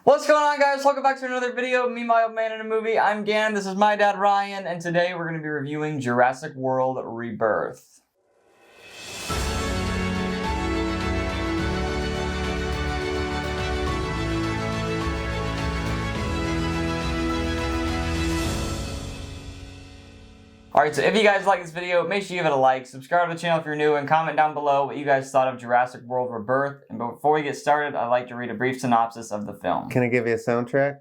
What's going on, guys? Welcome back to another video of Me, My Old Man in a Movie. I'm Gan, this is my dad Ryan, and today we're going to be reviewing Jurassic World Rebirth. Alright, so if you guys like this video, make sure you give it a like, subscribe to the channel if you're new, and comment down below what you guys thought of Jurassic World Rebirth. And before we get started, I'd like to read a brief synopsis of the film. Can I give you a soundtrack?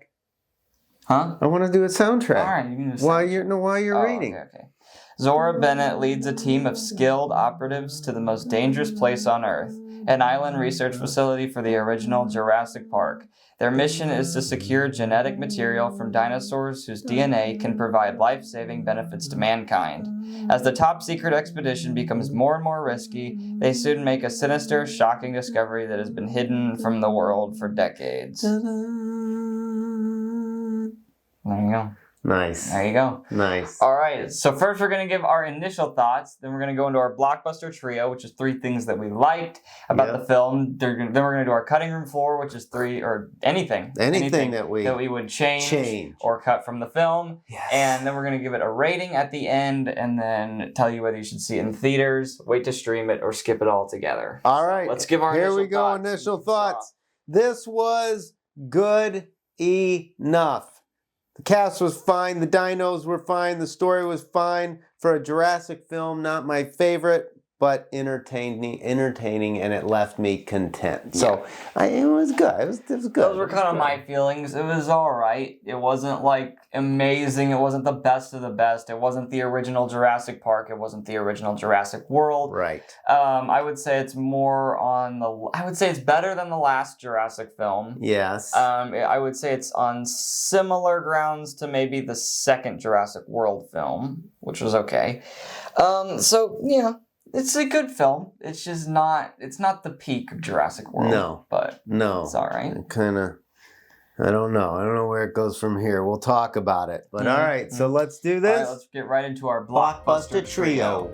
Huh? I want to do a soundtrack. Alright, you can do a soundtrack. While you're reading. Okay. Zora Bennett leads a team of skilled operatives to the most dangerous place on Earth, an island research facility for the original Jurassic Park. Their mission is to secure genetic material from dinosaurs whose DNA can provide life-saving benefits to mankind. As the top-secret expedition becomes more and more risky, they soon make a sinister, shocking discovery that has been hidden from the world for decades. There you go. Nice. There you go. Nice. All right, so first we're going to give our initial thoughts, then we're going to go into our Blockbuster Trio, which is 3 things that we liked about the film. Then we're going to do our cutting room floor, which is 3, or anything that we would change or cut from the film. Yes. And then we're going to give it a rating at the end, and then tell you whether you should see it in theaters, wait to stream it, or skip it all together. All right. So let's give our initial thoughts. This was good enough. The cast was fine, the dinos were fine, the story was fine. For a Jurassic film, not my favorite, but entertaining, and it left me content. So it was good. It was good. Those were kind of my feelings. It was all right. It wasn't like amazing. It wasn't the best of the best. It wasn't the original Jurassic Park. It wasn't the original Jurassic World. Right. I would say it's more on the. I would say it's better than the last Jurassic film. Yes. I would say it's on similar grounds to maybe the second Jurassic World film, which was okay. So yeah. It's a good film. It's just not. It's not the peak of Jurassic World. No, but it's all right. Kind of. I don't know. I don't know where it goes from here. We'll talk about it. But all right, so let's do this. All right, let's get right into our Blockbuster Trio.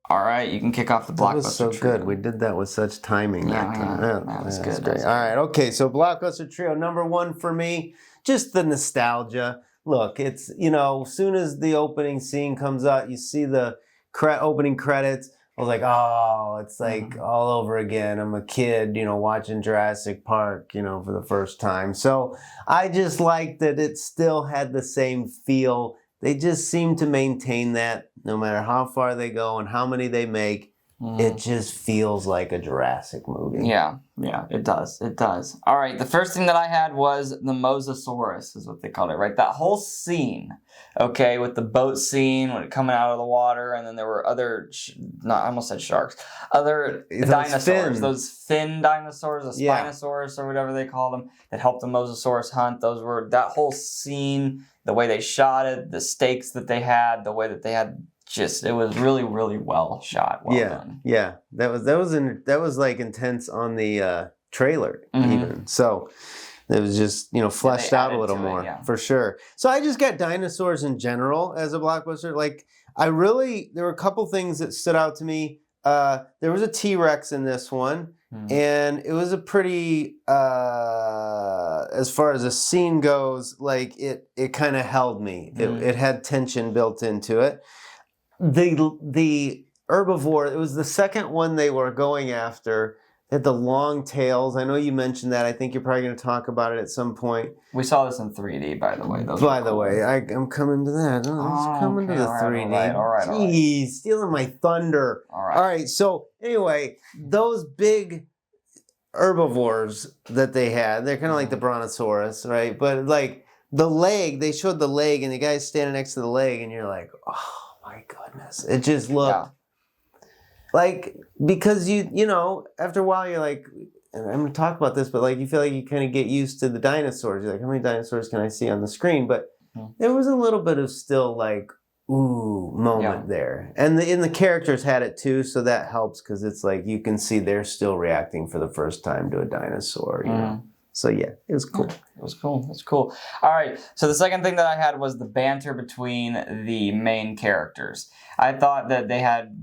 All right, you can kick off the Blockbuster Trio. That was so good. We did that with such timing. That was good. Great. All right, okay, so Blockbuster Trio, number 1 for me, just the nostalgia. Look, it's, as soon as the opening scene comes out, you see the opening credits, I was like, oh, it's like all over again. I'm a kid, watching Jurassic Park, for the first time. So I just liked that it still had the same feel. They just seem to maintain that no matter how far they go and how many they make. It just feels like a Jurassic movie. Yeah, it does. It does. All right, the first thing that I had was the Mosasaurus, is what they called it, right? That whole scene, okay, with the boat scene, when it coming out of the water, and then there were other, I almost said sharks, other dinosaurs, those fin dinosaurs, the Spinosaurus or whatever they call them, that helped the Mosasaurus hunt. That whole scene, the way they shot it, the stakes that they had, the way that they had. It was really, really well shot. Well done. Yeah, that was like intense on the trailer even. So it was just fleshed out a little more for sure. So I just got dinosaurs in general as a blockbuster. Like there were a couple things that stood out to me. There was a T-Rex in this one, and it was a pretty as far as the scene goes, like it kind of held me. It had tension built into it. The herbivore, it was the second one they were going after. They had the long tails. I know you mentioned that. I think you're probably going to talk about it at some point. We saw this in 3D, by the way. I'm coming to that. Coming to the 3D. All right. Jeez, stealing my thunder. All right. So anyway, those big herbivores that they had, they're kind of like the Brontosaurus, right? But like the leg, they showed the leg, and the guy's standing next to the leg, and you're like, oh. My goodness, it just looked like, because after a while you're like, and I'm gonna talk about this, but like you feel like you kind of get used to the dinosaurs. You're like, how many dinosaurs can I see on the screen? But there was a little bit of still like moment there, and the characters had it too, so that helps because it's like you can see they're still reacting for the first time to a dinosaur. So yeah, it was cool. It was cool. That's cool. All right. So the second thing that I had was the banter between the main characters. I thought that they had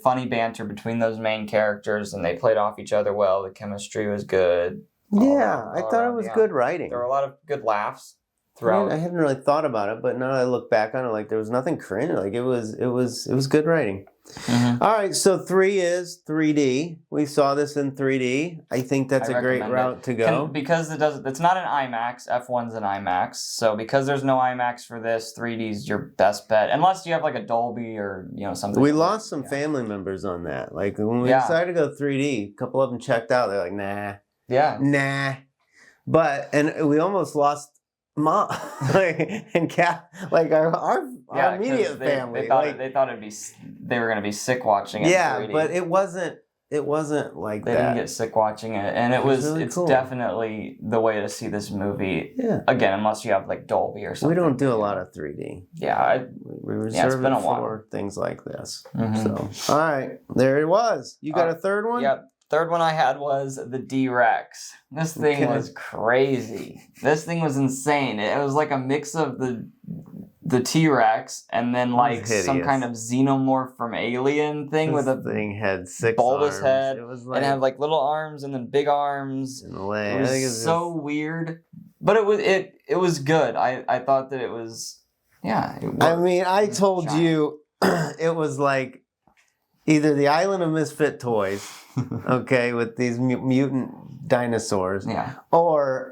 funny banter between those main characters, and they played off each other well. The chemistry was good. Yeah, I thought it was good writing. There were a lot of good laughs throughout. I hadn't really thought about it, but now that I look back on it, like there was nothing cringe. Like it was good writing. Mm-hmm. All right, so 3 is 3D. We saw this in 3D. I think that's a great route to go. Because it's not an IMAX. F1's an IMAX. So because there's no IMAX for this, 3D's your best bet. Unless you have like a Dolby or something. We lost some family members on that. Like when we decided to go 3D, a couple of them checked out. They're like, nah. Yeah. Nah. And we almost lost Mom, and Cat, like our immediate family. They thought they were gonna be sick watching it. Yeah, 3D. but it wasn't like they that. They didn't get sick watching it, and it's really cool. Definitely the way to see this movie. Yeah. Again, unless you have like Dolby or something. We don't do a lot of 3D. Yeah, we reserve it for things like this. Mm-hmm. So, all right, there it was. You got a third one? Yeah. Third one I had was the D-Rex. This thing was crazy. This thing was insane. It was like a mix of the T-Rex and then like some kind of xenomorph from Alien thing this with a thing had 6 bulbous arms. head. It was and it had like little arms and then big arms. In the way. It was so weird. But it was good. I thought that it was I mean, I told you it was like either the Island of Misfit Toys, okay, with these mutant dinosaurs, or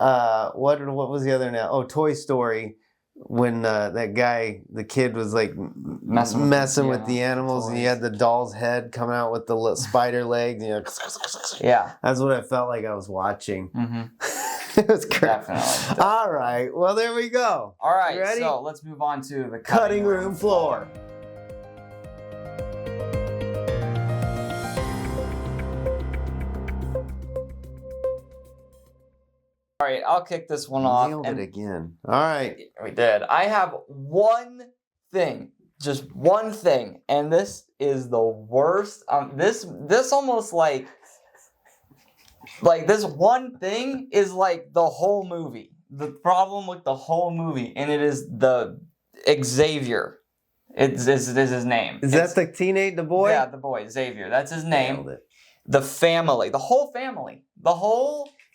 what was the other now? Oh, Toy Story, when that guy, the kid, was like messing with the animals, and he had the doll's head coming out with the spider legs. Yeah, that's what I felt like I was watching. Mm-hmm. It was great. Definitely. All right, well there we go. All right, ready? So let's move on to the cutting room floor. All right, I'll kick this one off. Nailed it again. All right. We did. I have one thing, just one thing, and this is the worst. This almost like this one thing is like the whole movie. The problem with the whole movie, and it is the Xavier. It's his name. Is that the boy? Yeah, the boy, Xavier. That's his name. Nailed it. The family, the whole family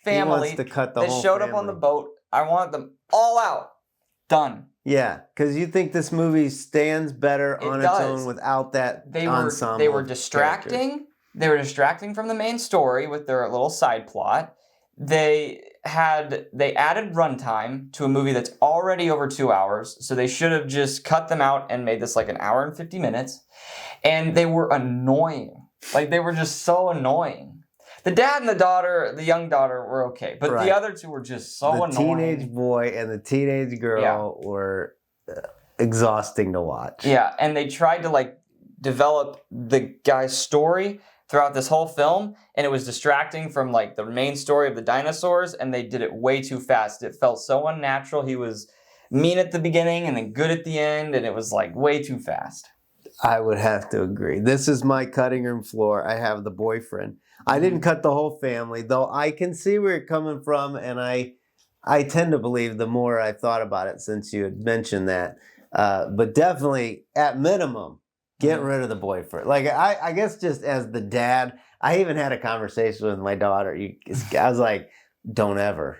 He wants to cut the that whole showed family. up on the boat. I want them all out. Done. Yeah, because you think this movie stands better on its own without that ensemble. They were distracting. Characters. They were distracting from the main story with their little side plot. They added runtime to a movie that's already over 2 hours, so they should have just cut them out and made this like an hour and 50 minutes. And they were annoying. Like, they were just so annoying. The dad and the young daughter were okay, but the other two were just so annoying. The teenage boy and the teenage girl were exhausting to watch. Yeah, and they tried to like develop the guy's story throughout this whole film, and it was distracting from like the main story of the dinosaurs, and they did it way too fast. It felt so unnatural. He was mean at the beginning and then good at the end, and it was like way too fast. I would have to agree. This is my cutting room floor. I have the boyfriend. I didn't cut the whole family, though I can see where you're coming from, and I tend to believe the more I thought about it since you had mentioned that. But definitely, at minimum, get rid of the boyfriend. Like, I guess just as the dad, I even had a conversation with my daughter. I was like, don't ever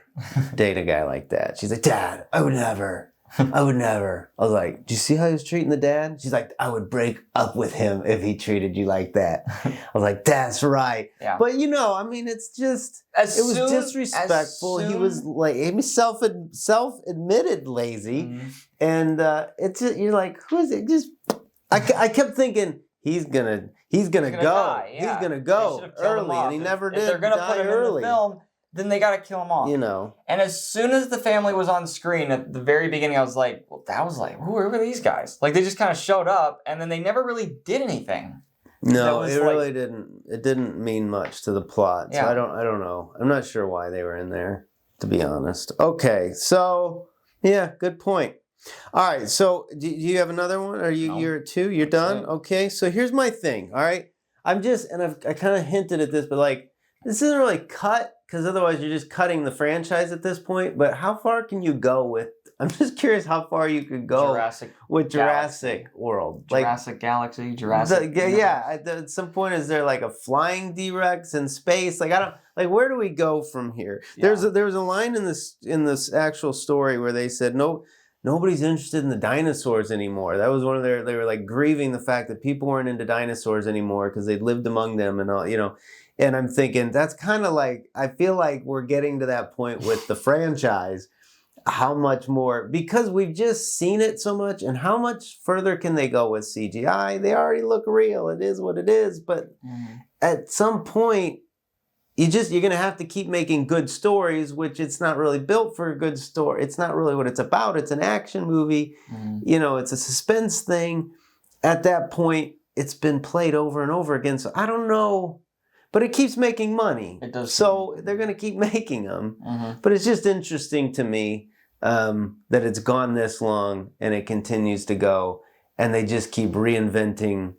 date a guy like that. She's like, Dad, I would never. I would never. I was like, do you see how he was treating the dad? She's like, I would break up with him if he treated you like that. I was like, that's right. Yeah. But I mean, it's just, it was disrespectful. He was like, he was self-admitted lazy. Mm-hmm. And it's just, you're like, who is it? Just, I kept thinking, he's gonna go. Die, yeah. He's gonna go early, and he never did. If they're gonna put him in the film, then they gotta kill him off. And as soon as the family was on screen at the very beginning, I was like, who are these guys? Like, they just kind of showed up, and then they never really did anything. No, it really didn't. It didn't mean much to the plot. So I don't know. I'm not sure why they were in there, to be honest. Okay, so yeah, good point. All right, so do you have another one? You're at 2? You're done? Okay, so here's my thing. All right, I kind of hinted at this, but like, this isn't really cut, because otherwise you're just cutting the franchise at this point. But how far can you go with? I'm just curious how far you could go with Jurassic World, Jurassic Galaxy, Jurassic. At some point, is there like a flying D-Rex in space? Like I don't like. Where do we go from here? Yeah. There was a line in this actual story where they said nobody's interested in the dinosaurs anymore. That was one of they were like grieving the fact that people weren't into dinosaurs anymore because they lived among them and all, you know. And I'm thinking that's kind of like, I feel like we're getting to that point with the franchise. How much more, because we've just seen it so much, and how much further can they go with CGI? They already look real. It is what it is. But at some point, you're going to have to keep making good stories, which it's not really built for a good story. It's not really what it's about. It's an action movie. You know, it's a suspense thing. At that point, it's been played over and over again. So I don't know. But it keeps making money. It does. So they're going to keep making them. But it's just interesting to me that it's gone this long and it continues to go. And they just keep reinventing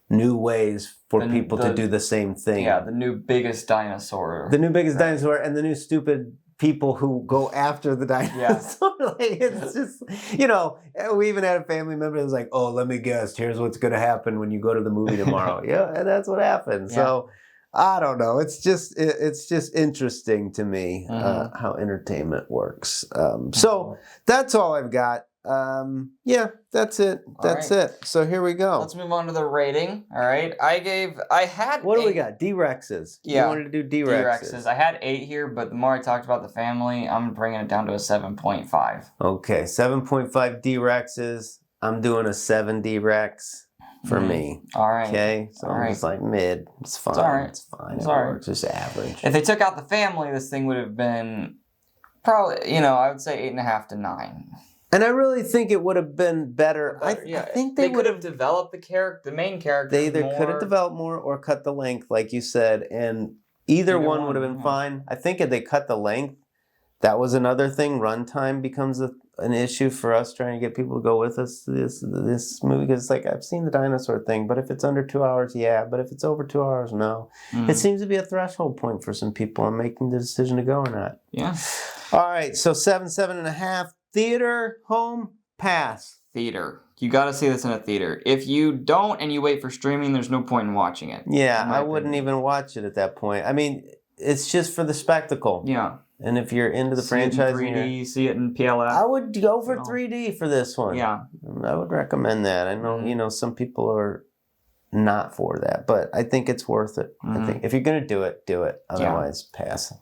new ways for people to do the same thing. Yeah, the new biggest dinosaur. The new biggest dinosaur and the new stupid people who go after the dinosaur. Yeah. Like, it's just, you know, we even had a family member that was like, oh, let me guess, here's what's going to happen when you go to the movie tomorrow. Yeah, and that's what happened. Yeah. So I don't know. It's just interesting to me how entertainment works. So that's all I've got. Yeah, that's it. That's it. So here we go. Let's move on to the rating. All right. I had What do we got? D-Rexes. Yeah. You wanted to do D-Rexes. D-Rexes. I had 8 here, but the more I talked about the family, I'm bringing it down to a 7.5. Okay, 7.5 D-Rexes. I'm doing a 7 D-Rex. For me. All right. Okay. So I'm just like mid. It's fine. It's all right. It's fine. It's all right. Works. Just average. If they took out the family, this thing would have been probably, I would say 8.5 to 9. And I really think it would have been better. I think they could have developed the main character. They either could have developed more or cut the length, like you said, and either one would have been fine. I think if they cut the length, that was another thing. Runtime becomes an issue for us trying to get people to go with us to this movie, because it's like, I've seen the dinosaur thing, but if it's under 2 hours, yeah, but if it's over 2 hours, no. It seems to be a threshold point for some people on making the decision to go or not. Yeah. All right, so 7.5. Theater, home, pass. Theater. You got to see this in a theater. If you don't and you wait for streaming, there's no point in watching it. Yeah, I wouldn't even watch it at that point. I mean, it's just for the spectacle. Yeah. And if you're into the franchise, see it in 3D, see it in PLF. I would go for 3D for this one. Yeah, I would recommend that. I know, some people are not for that, but I think it's worth it. I think if you're gonna do it, do it. Otherwise, pass.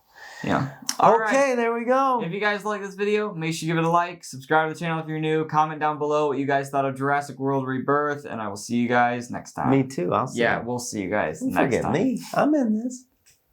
Yeah. Okay, there we go. If you guys like this video, make sure you give it a like, subscribe to the channel if you're new, comment down below what you guys thought of Jurassic World Rebirth, and I will see you guys next time. Me too. I'll see. Yeah, we'll see you guys next time. Forget me. I'm in this.